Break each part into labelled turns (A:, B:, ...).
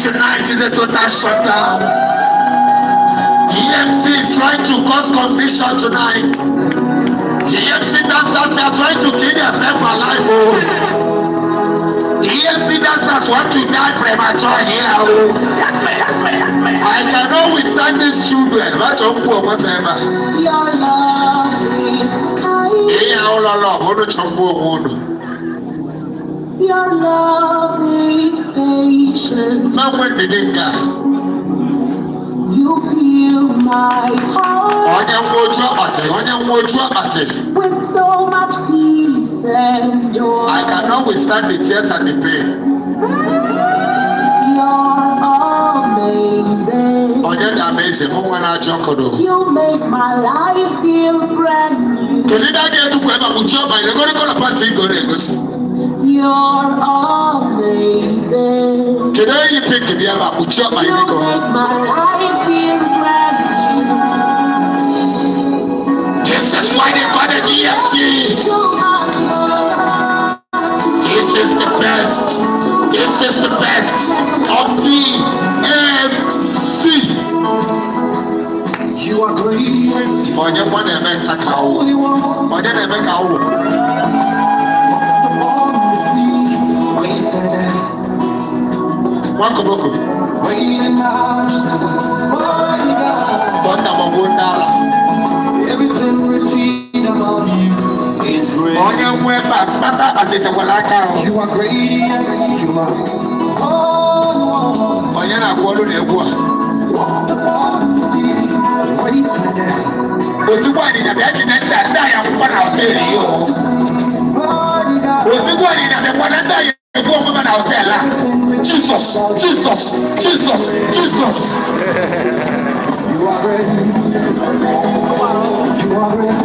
A: Tonight is a total shutdown. DMC is trying to cause confusion tonight. DMC dancers, they are trying to kill themselves alive. Oh. DMC dancers want to die premature here. Oh. I cannot withstand these children. What your love is
B: Your love is patient. You fill my heart with so much peace and joy.
A: I cannot withstand the tears and the pain.
B: You're amazing. You make my life feel brand new. You're amazing. You make my life feel brand new.
A: This is why they call the DMC. This is the best. This is the best of DMC.
C: You are great. Everything written about you is great. You are great, yes, you are.
A: Jesus, Jesus, Jesus, Jesus.
C: You are great. You are great. You are great.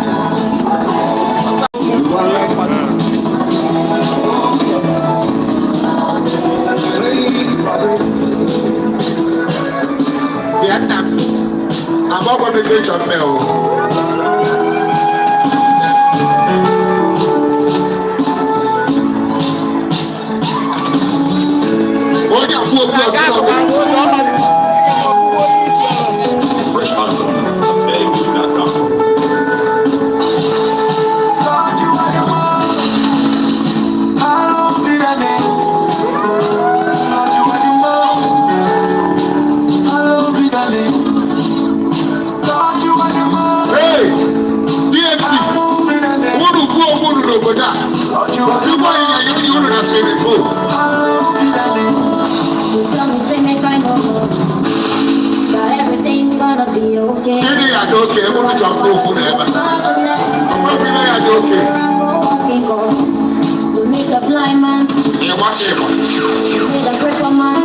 A: Vietnam, I'm not going to get your mail.
B: Everything's gonna be okay. You make a blind man. You make a crippled man.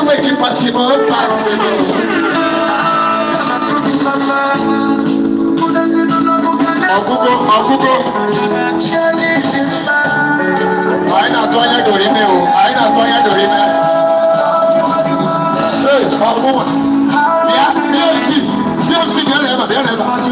A: You make it possible. DMC,